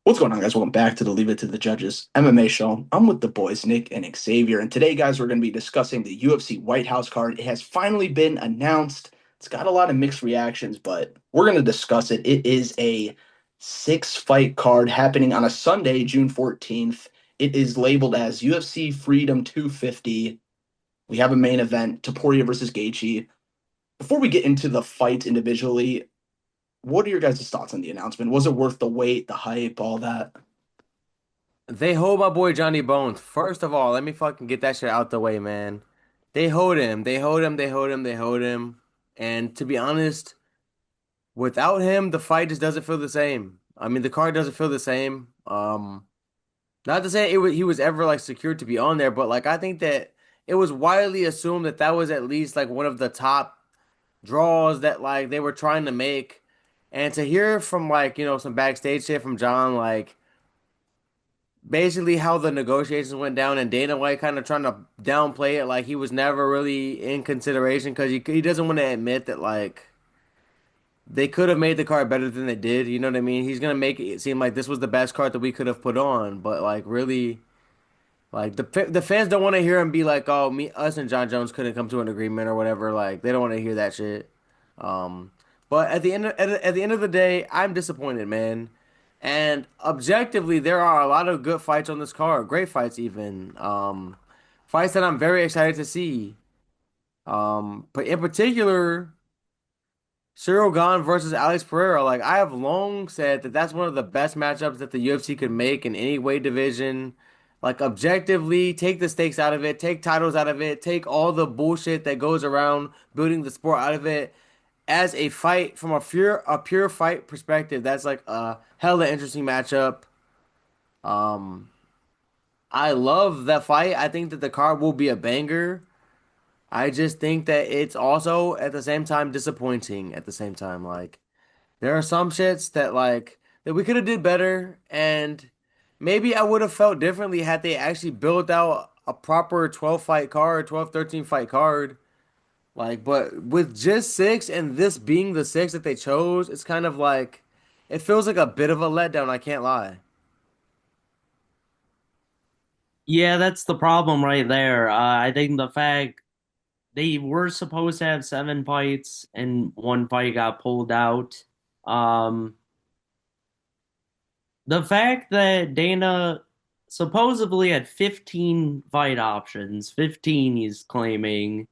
What's going on, guys? Welcome back to the Leave It to the Judges MMA show. I'm with the boys, Nick and Xavier. And today, guys, we're going to be discussing the UFC White House card. It has finally been announced. It's got a lot of mixed reactions, but we're going to discuss it. It is a six-fight card happening on a Sunday, June 14th. It is labeled as UFC Freedom 250. We have a main event, Topuria versus Gaethje. Before we get into the fights individually, what are your guys' thoughts on the announcement? Was it worth the wait, the hype, all that? They hold my boy Johnny Bones. First of all, let me fucking get that shit out the way, man. They hold him. They hold him. They hold him. They hold him. And to be honest, without him, the fight just doesn't feel the same. I mean, the card doesn't feel the same. Not to say he was ever like secured to be on there, but like I think that it was widely assumed that that was at least like one of the top draws that like they were trying to make. And to hear from like, some backstage shit from John, like basically how the negotiations went down and Dana White kind of trying to downplay it like he was never really in consideration because he doesn't want to admit that like they could have made the card better than they did. You know what I mean? He's gonna make it seem like this was the best card that we could have put on, but like really, like the fans don't want to hear him be like, "Oh, us and John Jones couldn't come to an agreement or whatever." Like they don't want to hear that shit. Um, but at the end of the day, I'm disappointed, man. And objectively, there are a lot of good fights on this card, great fights even. Fights that I'm very excited to see. But in particular, Cyril Gane versus Alex Pereira. Like I have long said that that's one of the best matchups that the UFC could make in any weight division. Like objectively, take the stakes out of it, take titles out of it, take all the bullshit that goes around building the sport out of it. As a fight from a pure fight perspective, that's like a hella interesting matchup. Um, I love that fight. I think that the card will be a banger. I just think that it's also at the same time disappointing at the same time. Like there are some shits that like that we could have did better and maybe I would have felt differently had they actually built out a proper 12 fight card, 12, 13 fight card. Like, but with just six and this being the six that they chose, it's kind of like it feels like a bit of a letdown, I can't lie. Yeah, that's the problem right there. I think the fact they were supposed to have seven fights and one fight got pulled out. Um, the fact that Dana supposedly had 15 fight options, 15 he's claiming,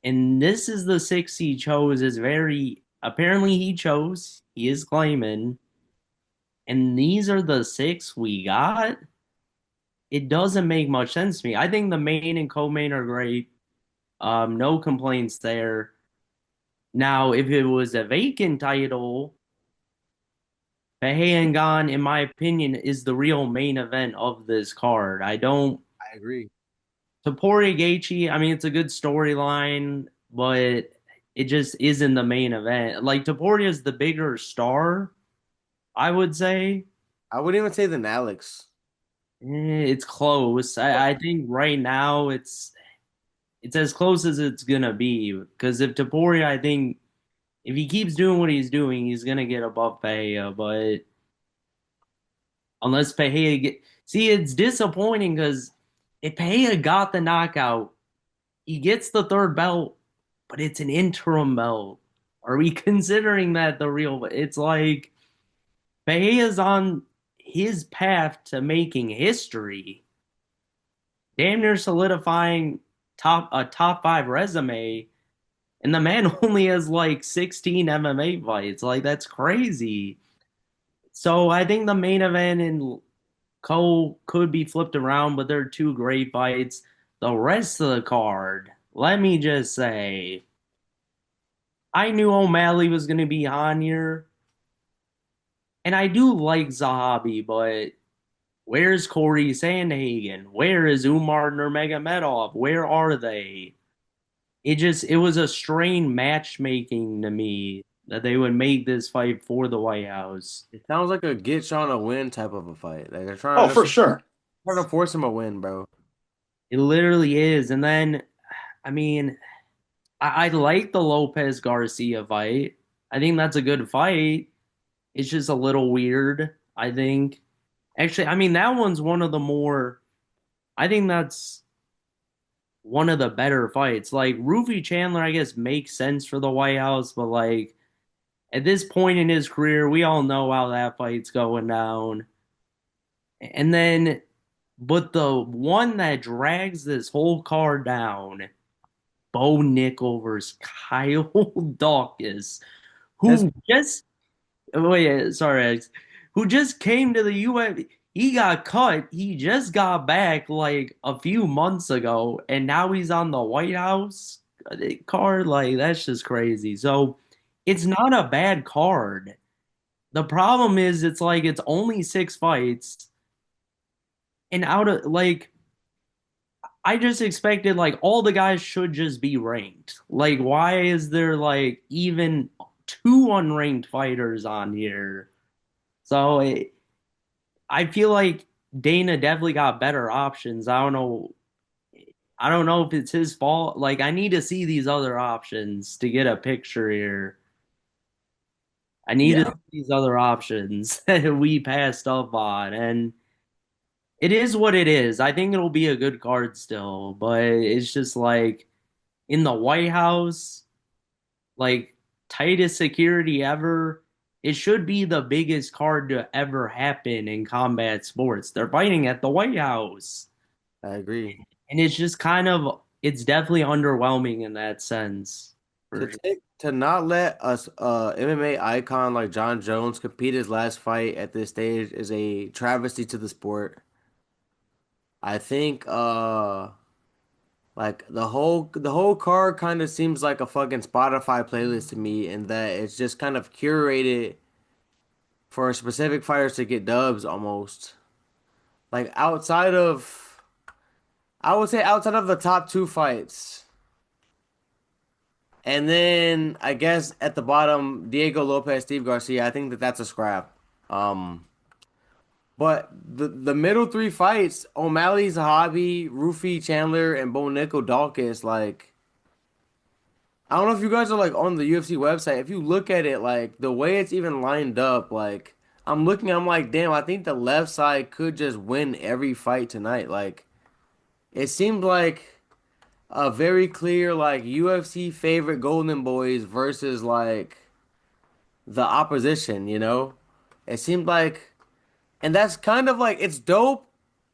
and this is the six he chose is very apparently he chose, he is claiming, and these are the six we got. It doesn't make much sense to me. I think the main and co-main are great. No complaints there. Now, if it was a vacant title, Pahayangan, in my opinion, is the real main event of this card. I don't. I agree. Topuria Gaethje, I mean, it's a good storyline, but it just isn't the main event. Like Topuria is the bigger star, I would say. I wouldn't even say than Alex. It's close. I think right now it's as close as it's gonna be. Because if Topuria, I think if he keeps doing what he's doing, he's gonna get above Pereira. But unless Pereira get, see, it's disappointing because if Pereira got the knockout, he gets the third belt, but it's an interim belt. Are we considering that the real? It's like Pereira's on his path to making history, damn near solidifying top five resume. And the man only has like 16 MMA fights. Like that's crazy. So I think the main event and Cole could be flipped around, but they're two great fights. The rest of the card, let me just say, I knew O'Malley was going to be on here, and I do like Zahabi, but where's Corey Sandhagen? Where is Umar Nurmagomedov? Where are they? It was a strained matchmaking to me that they would make this fight for the White House. It sounds like a get Sean a win type of a fight. Like they're Oh, for sure. trying to force him a win, bro. It literally is. And then, I mean, I like the Lopez Garcia fight. I think that's a good fight. It's just a little weird. I think. Actually, I mean that one's one of the more. I think that's one of the better fights. Like Rufy Chandler, I guess makes sense for the White House, but like at this point in his career, we all know how that fight's going down. And then, but the one that drags this whole card down, Bo Nickel versus Kyle Dawkins, That's who just oh yeah, sorry, Alex, who just came to the UFC. He got cut. He just got back like a few months ago, and now he's on the White House card. Like that's just crazy. So it's not a bad card. The problem is it's like it's only 6 fights, and out of like I just expected like all the guys should just be ranked. Like why is there like even two unranked fighters on here? So I feel like Dana definitely got better options. I don't know. I don't know if it's his fault. Like I need to see these other options to get a picture here. I need to Yeah. see these other options that we passed up on, and it is what it is. I think it'll be a good card still, but it's just like in the White House, like tightest security ever. It should be the biggest card to ever happen in combat sports. They're fighting at the White House. I agree. And it's just kind of it's definitely underwhelming in that sense. For sure. To not let us MMA icon like John Jones compete his last fight at this stage is a travesty to the sport. I think like the whole card kind of seems like a fucking Spotify playlist to me, and that it's just kind of curated for specific fighters to get dubs almost. Like outside of I would say outside of the top two fights. And then I guess at the bottom, Diego Lopez, Steve Garcia. I think that that's a scrap. Um, but the middle three fights, O'Malley, Zahabi, Rufy, Chandler, and Bo Nickel Dawkins, like I don't know if you guys are like on the UFC website. If you look at it, like the way it's even lined up, like I'm looking, I'm like, damn, I think the left side could just win every fight tonight. Like it seemed like a very clear like UFC favorite Golden Boys versus like the opposition, you know? It seemed like, and that's kind of like, it's dope.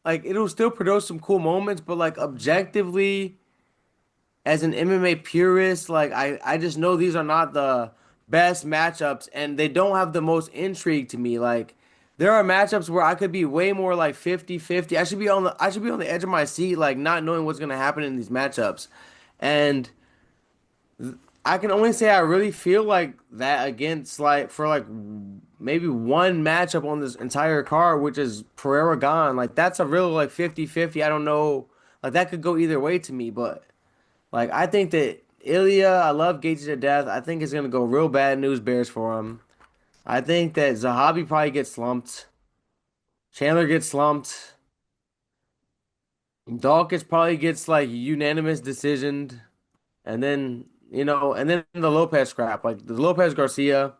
Like, it'll still produce some cool moments, but like, objectively, as an MMA purist, like, I just know these are not the best matchups and they don't have the most intrigue to me. Like, there are matchups where I could be way more like 50-50. I should be on the edge of my seat, like, not knowing what's going to happen in these matchups. And I can only say I really feel like that against like for like maybe one matchup on this entire card, which is Pereira Gane. Like that's a real like 50-50. I don't know. Like that could go either way to me, but like I think that Ilya, I love Gaethje to death. I think it's gonna go real bad news bears for him. I think that Zahabi probably gets slumped. Chandler gets slumped. Dawkins probably gets like unanimous decision. And then, and then the Lopez scrap, like the Lopez Garcia.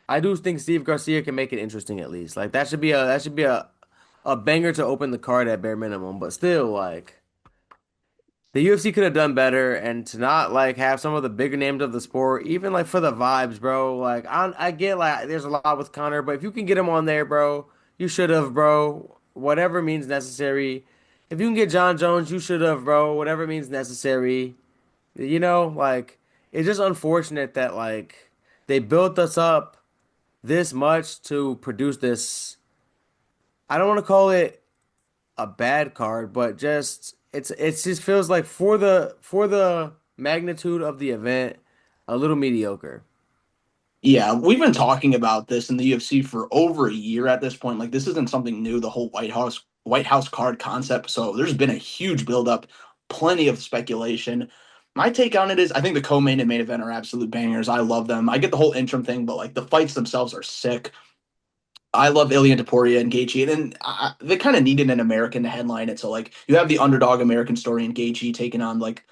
I do think Steve Garcia can make it interesting at least. Like that should be a banger to open the card at bare minimum. But still, like the UFC could have done better and to not like have some of the bigger names of the sport, even like for the vibes, bro. Like I get like there's a lot with Connor, but if you can get him on there, bro, you should have, bro. Whatever means necessary. If you can get John Jones, you should have, bro. Whatever means necessary. Like it's just unfortunate that like they built us up this much to produce this. I don't want to call it a bad card, but just it's just feels like for the magnitude of the event, a little mediocre. Yeah, we've been talking about this in the UFC for over a year at this point. Like this isn't something new, the whole White House card concept. So there's been a huge buildup, plenty of speculation. My take on it is I think the co-main and main event are absolute bangers. I love them. I get the whole interim thing, but like the fights themselves are sick. I love Ilya Taporia and Gaethje, and then they kind of needed an American to headline it. So like you have the underdog American story in Gaethje taking on like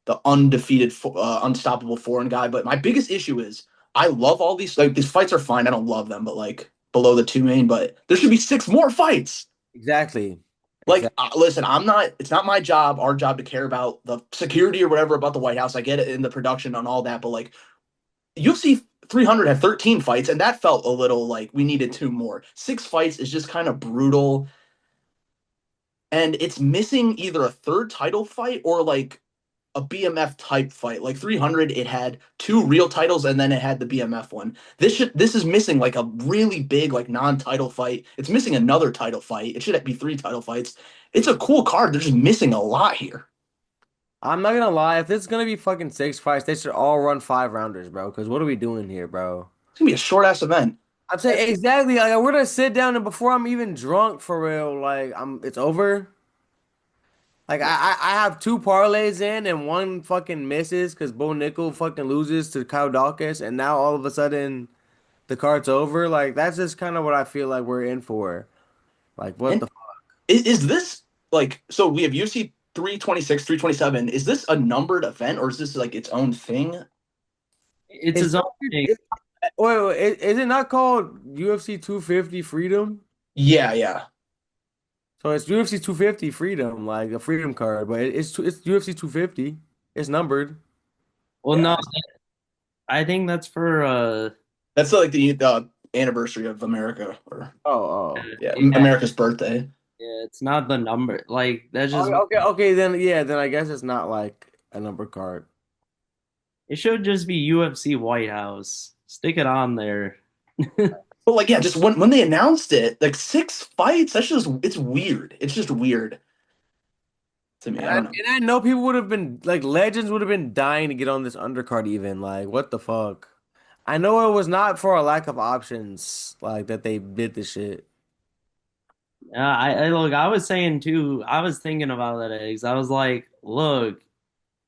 the undefeated, unstoppable foreign guy. But my biggest issue is I love all these fights are fine. I don't love them, but like below the two main, but there should be six more fights. Exactly. Like, Exactly. listen, I'm not. It's not my job, our job, to care about the security or whatever about the White House. I get it in the production and all that, but like UFC 300 had 13 fights, and that felt a little like we needed two more. Six fights is just kind of brutal, and it's missing either a third title fight or like a BMF type fight. Like 300, it had two real titles and then it had the BMF one. This is missing like a really big like non-title fight. It's missing another title fight. It should be three title fights. It's a cool card. They're just missing a lot here. I'm not gonna lie, if it's gonna be fucking six fights, they should all run 5 rounders, bro. Because what are we doing here, bro? It's gonna be a short ass event. I'm saying exactly. Like we're gonna sit down and before I'm even drunk for real, like it's over. Like I have two parlays in and one fucking misses because Bo Nickel fucking loses to Kyle Dawkins and now all of a sudden the card's over. Like that's just kind of what I feel like we're in for. Like what And the is this like so we have UFC 326, 327. Is this a numbered event or is this like its own thing? It's it's his own thing. wait, is it not called UFC 250 Freedom? Yeah, yeah. So it's UFC 250 Freedom, like a Freedom card, but it's UFC 250. It's numbered. Well, Yeah. no, I think that's for That's like the anniversary of America or Oh, yeah, yeah, America's birthday. yeah, it's not the number. Like that's just okay. Then yeah, then I guess it's not like a number card. it should just be UFC White House. Stick it on there. But like yeah, just when they announced it, like six fights, that's just it's weird. It's just weird to me. And I I, don't know. and I know people would have been like legends would have been dying to get on this undercard even. Like what the fuck? I know it was not for a lack of options like that they did this shit. I look. I was saying too. I was thinking about that, eggs. I was like, look,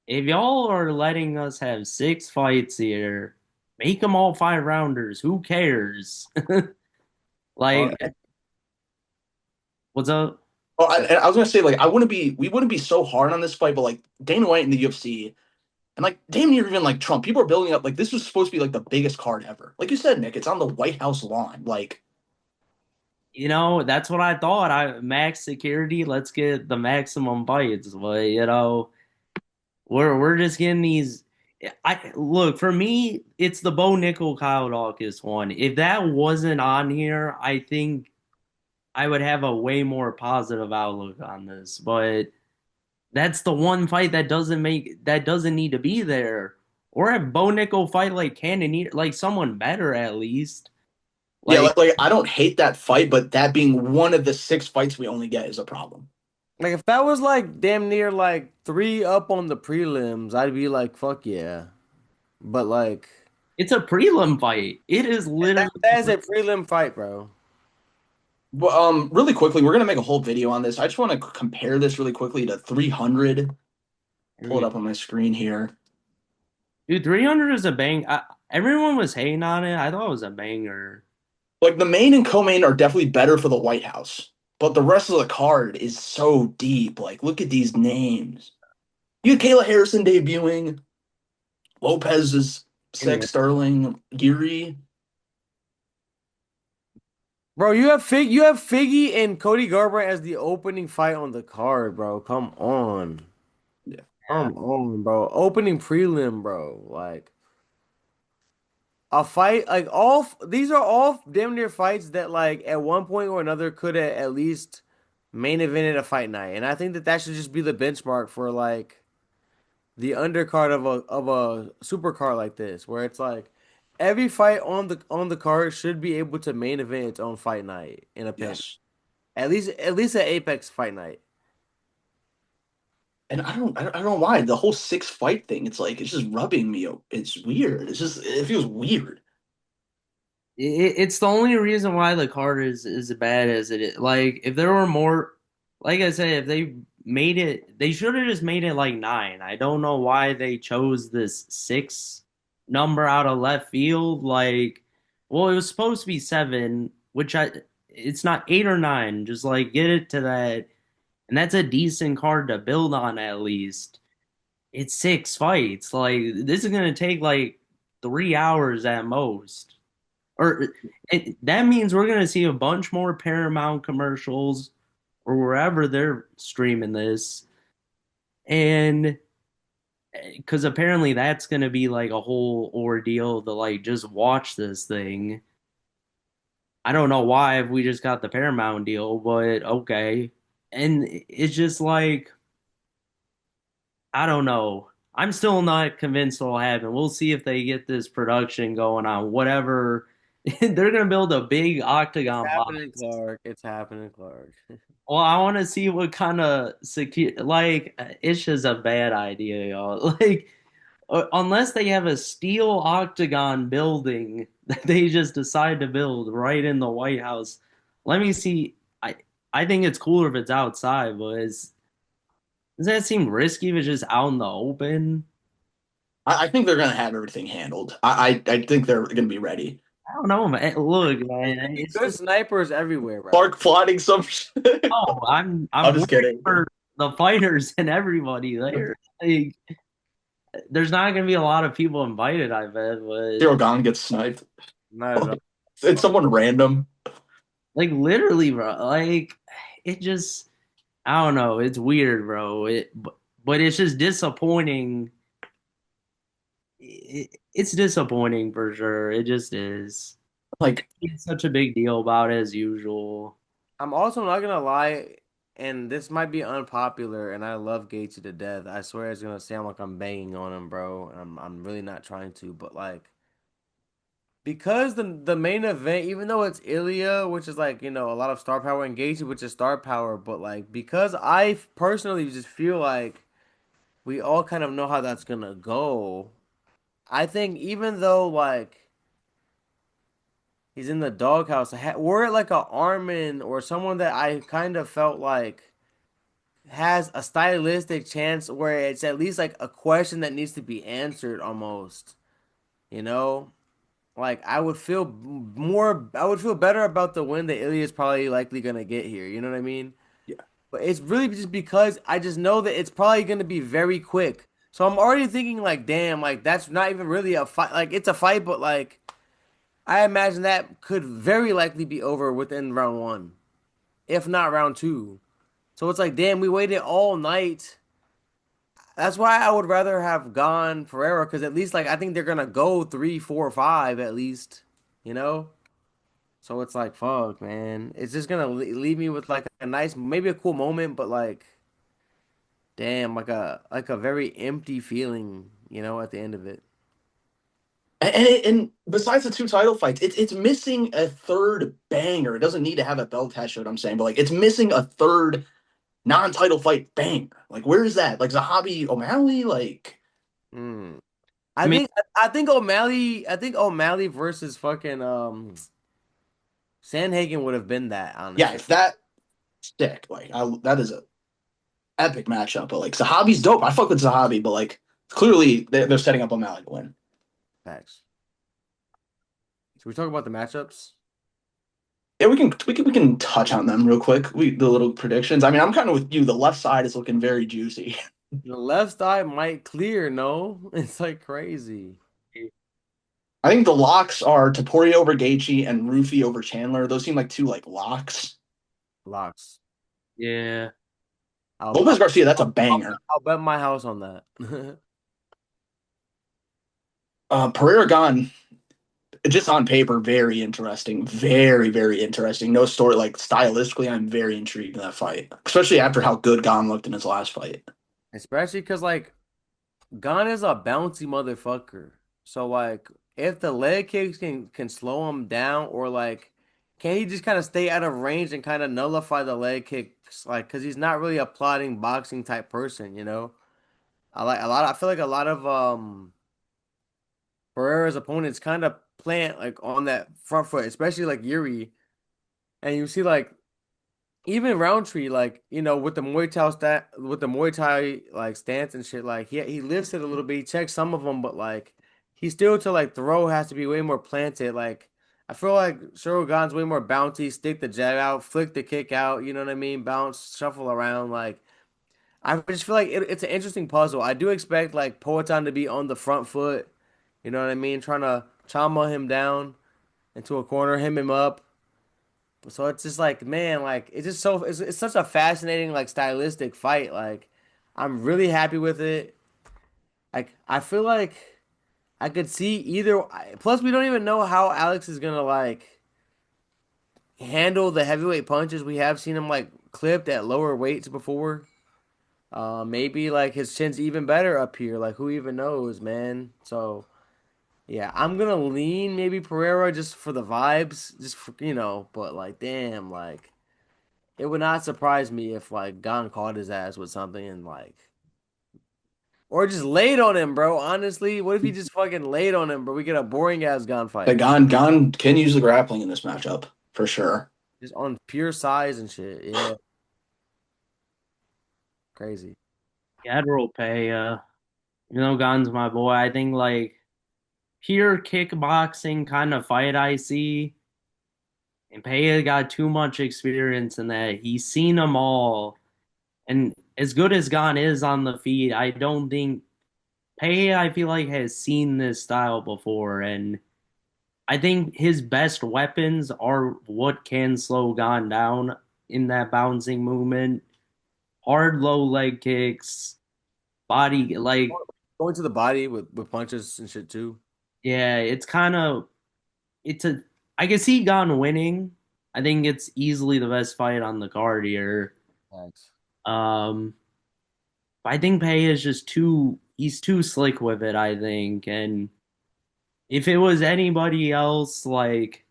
if y'all are letting us have six fights here, make them all 5 rounders. Who cares? Uh, Like, what's up? oh, I was gonna say like we wouldn't be so hard on this fight, but like Dana White in the UFC and like damn near even like Trump, people are building up like this was supposed to be like the biggest card ever. Like you said, Nick, it's on the White House lawn. Like That's what I thought. I max security. Let's get the maximum bites. But we're just getting these. I look for me. It's the Bo Nickel Kyle Dawkins one. If that wasn't on here, I think I would have a way more positive outlook on this. But that's the one fight that doesn't need to be there. Or have Bo Nickel fight like Cannonier, like someone better at least. yeah, Like like I don't hate that fight, but that being one of the six fights we only get is a problem. Like if that was like damn near like three up on the prelims, I'd be like fuck yeah. But like it's a prelim fight. It is literally. that is a prelim fight, bro. But really quickly, we're gonna make a whole video on this. I just want to compare this really quickly to 300. Pull it up on my screen here. Dude, 300 is a bang. Everyone was hating on it. I thought it was a banger. Like the main and co-main are definitely better for the White House, but the rest of the card is so deep. Like, look at these names. You had Kayla Harrison debuting. Lopez is Anyway, six. Sterling, Geary. Bro, you have Figgy and Cody Garbrandt as the opening fight on the card, bro. Come on. Yeah. Come on, bro. Opening prelim, bro. Like a fight like these are all damn near fights that like at one point or another could have at least main evented a fight night. And I think that that should just be the benchmark for like the undercard of a super card like this, where it's like every fight on the card should be able to main event its own fight night in a pinch. Yes. At least an Apex fight night. And I don't know why the whole six fight thing. It's like it's just rubbing me. It's weird. It feels weird. it's the only reason why the card is as bad as it is. Like, if there were more, like I said, if they made it, they should have just made it like 9. I don't know why they chose this 6 number out of left field. Like, well, it was supposed to be 7, it's not 8 or 9. Just like get it to that. And that's a decent card to build on at least. It's 6 fights. Like, this is gonna take like 3 hours at most. Or that means we're gonna see a bunch more Paramount commercials or wherever they're streaming this, and because apparently that's gonna be like a whole ordeal to like just watch this thing. I don't know why if we just got the Paramount deal, but okay. And it's just like I don't know. I'm still not convinced it'll happen. We'll see if they get this production going on. Whatever. They're gonna build a big It's octagon box. happening, Clark. It's happening, Clark. Well, I want to see what kind of secure. Like, it's just a bad idea, y'all. Like, unless they have a steel octagon building that they just decide to build right in the White House. Let me see. I think it's cooler if it's outside, but does that seem risky if it's just out in the open? I think they're gonna have everything handled. I think they're gonna be ready. I don't know, man. Look, man, it's There's just snipers everywhere, bro. Clark plotting some shit. oh, I'm I'm just worried kidding. for the fighters and everybody there. Like, there's not gonna be a lot of people invited, I bet, but Zero Gone gets sniped. Not at It's all. someone random. like literally, bro. Like it just, I don't know. It's weird, bro. But it's just disappointing. It's disappointing for sure. It just is. Like, It's such a big deal about it as usual. I'm also not gonna lie, and this might be unpopular, and I love Gaethje to death. I swear it's gonna sound like I'm banging on him, bro. And I'm really not trying to, but like because the main event, even though it's Ilya, which is like, a lot of star power, and Gaethje, which is star power, but like because I personally just feel like we all kind of know how that's gonna go. I think even though like he's in the doghouse, were it like a Armin or someone that I kind of felt like has a stylistic chance where it's at least like a question that needs to be answered almost, you know? Like I would feel better about the win that Ilya is probably likely gonna get here. You know what I mean? yeah, But it's really just because I just know that it's probably gonna be very quick. So I'm already thinking like, damn, like that's not even really a fight. Like it's a fight, but like I imagine that could very likely be over within round one, if not round two. So it's like, damn, we waited all night. That's why I would rather have gone Pereira because at least like I think they're gonna go three, four, five at least, you know. So it's like, fuck, man. It's just gonna leave me with like a nice, maybe a cool moment, but like, damn, like a very empty feeling, at the end of it. and besides the two title fights, it's missing a third banger. It doesn't need to have a belt test, what I'm saying, but like it's missing a third non-title fight banger. Like, where is that? Like Zahabi O'Malley? Like, Mm. I I mean, think I think O'Malley versus fucking Sandhagen would have been that, yeah, honestly. if that stick, like that is a epic matchup. But like Zahabi's dope. I fuck with Zahabi, but like clearly they're setting up O'Malley to win. Facts. Should we talk about the matchups? Yeah, we can touch on them real quick. The little predictions. I mean, I'm kind of with you. The left side is looking very juicy. The left side might clear, no? It's like crazy. I think the locks are Topuria over Gaethje and Rufi over Chandler. Those seem like two like locks. Locks. yeah. I'll, Lopez I'll, Garcia, that's a I'll, banger. I'll bet my house on that. Pereira gone just on paper, very interesting. Very, very interesting. No story like stylistically, I'm very intrigued in that fight. Especially after how good Gon looked in his last fight. Especially because, like, Gon is a bouncy motherfucker. So, like, if the leg kicks can slow him down, or, like, can he just kind of stay out of range and kind of nullify the leg kicks? Like, because he's not really a plotting boxing type person, you know? I feel like a lot of, Pereira's opponents kind of plant, like, on that front foot, especially, like, Yuri. And you see, like, even Roundtree, like, with the Muay Thai like stance and shit, like he lifts it a little bit. He checks some of them, but like he still to like throw has to be way more planted. Like I feel like Shogun's way more bouncy, stick the jab out, flick the kick out. You know what I mean? Bounce, shuffle around. Like I just feel like it's an interesting puzzle. I do expect like Poatan to be on the front foot. You know what I mean? Trying to chama him down. into a corner, him up. So it's just like, man, like it's just so it's such a fascinating like stylistic fight. Like I'm really happy with it. Like I feel like I could see either. Plus, we don't even know how Alex is gonna like handle the heavyweight punches. We have seen him like clipped at lower weights before. Maybe like his chin's even better up here. Like who even knows, man? So yeah, I'm gonna lean maybe Pereira just for the vibes, just for, But like, damn, like it would not surprise me if like Gon caught his ass with something and like, or just laid on him, bro. Honestly, what if he just fucking laid on him, bro? We get a boring ass Gon The fight, Gon can use the grappling in this matchup for sure. just on pure size and shit. Yeah, crazy. Gedro pay, Gon's my boy. I think like pure kickboxing kind of fight I see. And Peja got too much experience in that. He's seen them all. And as good as Gon is on the feet, I don't think Peja, I feel like, has seen this style before. And I think his best weapons are what can slow Gon down in that bouncing movement. Hard low leg kicks, body, like, Going to the body with punches and shit too. yeah, it's kind of, it's a, I can see Gon winning. I think it's easily the best fight on the card here. Thanks. Um, I think Pei is just he's too slick with it, I think. And if it was anybody else, like,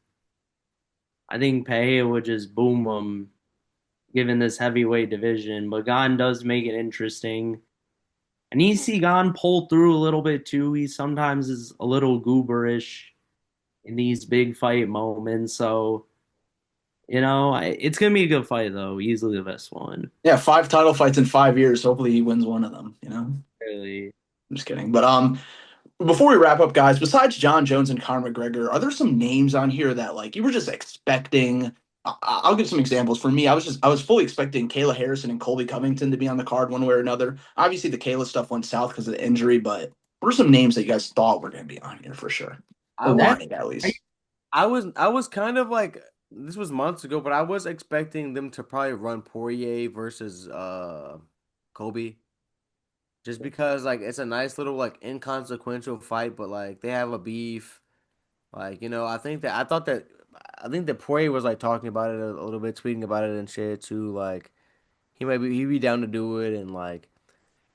I think Pei would just boom him given this heavyweight division. But Gon does make it interesting. And you see Gon pull through a little bit too. He sometimes is a little gooberish in these big fight moments. So, it's going to be a good fight, though. Easily the best one. Yeah, 5 title fights in 5 years. Hopefully he wins one of them, Really. I'm just kidding. But before we wrap up, guys, besides John Jones and Conor McGregor, are there some names on here that like you were just expecting? I'll give some examples. For me, I was fully expecting Kayla Harrison and Colby Covington to be on the card one way or another. Obviously, the Kayla stuff went south because of the injury, but what are some names that you guys thought were going to be on here for sure, I or was wanting at least? I was kind of like this was months ago, but I was expecting them to probably run Poirier versus Kobe. Just because like it's a nice little like inconsequential fight, but like they have a beef. Like, I think that Poirier was like talking about it a little bit, tweeting about it and shit too. Like he'd be down to do it and like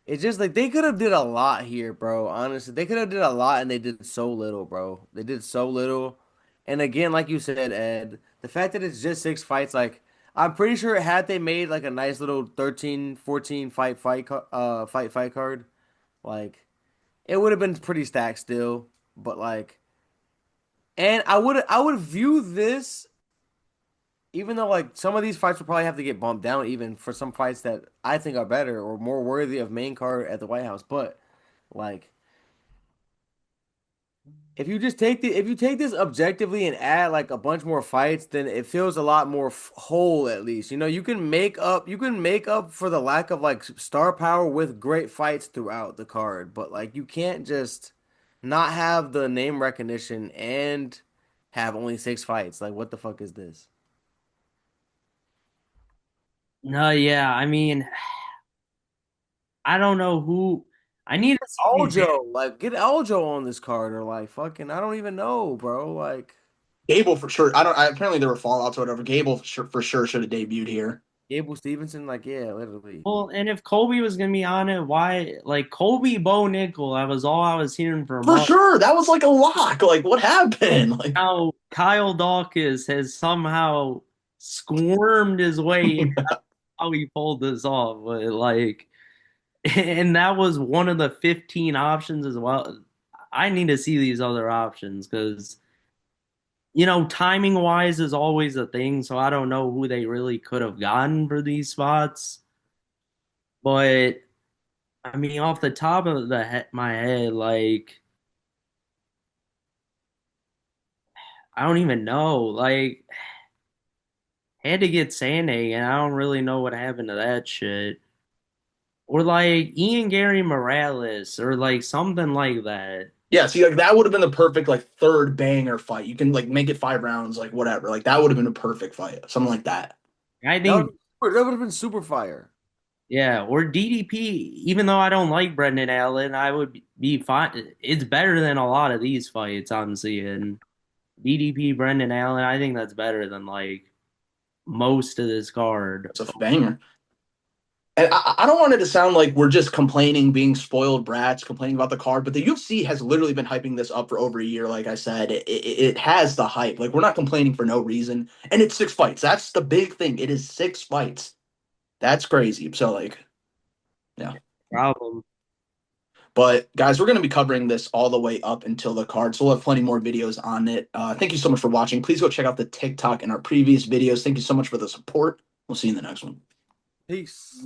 it's just like they could have did a lot here, bro. Honestly, they could have did a lot and they did so little, bro. They did so little. And again, like you said, Ed, the fact that it's just 6 fights, like I'm pretty sure had they made like a nice little 13, 14 fight card, like it would have been pretty stacked still. But like, and I would view this, even though like some of these fights will probably have to get bumped down even for some fights that I think are better or more worthy of main card at the White House. But like if you take this objectively and add like a bunch more fights, then it feels a lot more whole at least. You can make up for the lack of like star power with great fights throughout the card, but like you can't just not have the name recognition and have only 6 fights. Like what the fuck is this? No, yeah. I mean, I don't know who. I need to see these. Aljo, like get Aljo on this card or like fucking I don't even know, bro. Like Gable for sure. Apparently there were fallouts or whatever. Gable for sure should have debuted here. Gable Stevenson, like yeah, literally. Well, and if Kobe was gonna be on it, why like Kobe Bo Nickel? That was all I was hearing for For months. sure, that was like a lock. Like what happened? Like Now Kyle Dawkins has somehow squirmed his way in how he pulled this off, but like, and that was one of the 15 options as well. I need to see these other options because timing wise is always a thing. So I don't know who they really could have gotten for these spots. But I mean, off the top of my head, like I don't even know. Like, had to get Sandhagen. I don't really know what happened to that shit. Or like Ian Gary Morales, or like something like that. Yeah, see, like that would have been the perfect like third banger fight. You can like make it 5 rounds, like whatever. Like that would have been a perfect fight, something like that. I That think, that would have been super fire. yeah, or DDP. Even though I don't like Brendan Allen, I would be fine. It's better than a lot of these fights I'm seeing. DDP, Brendan Allen. I think that's better than like most of this card. It's a banger. And I don't want it to sound like we're just complaining, being spoiled brats, complaining about the card, but the UFC has literally been hyping this up for over a year. Like I said, it has the hype. Like we're not complaining for no reason. And it's 6 fights. That's the big thing. It is 6 fights. That's crazy. So like, yeah. Problem. But guys, we're going to be covering this all the way up until the card. So we'll have plenty more videos on it. Thank you so much for watching. Please go check out the TikTok and our previous videos. Thank you so much for the support. We'll see you in the next one. Peace.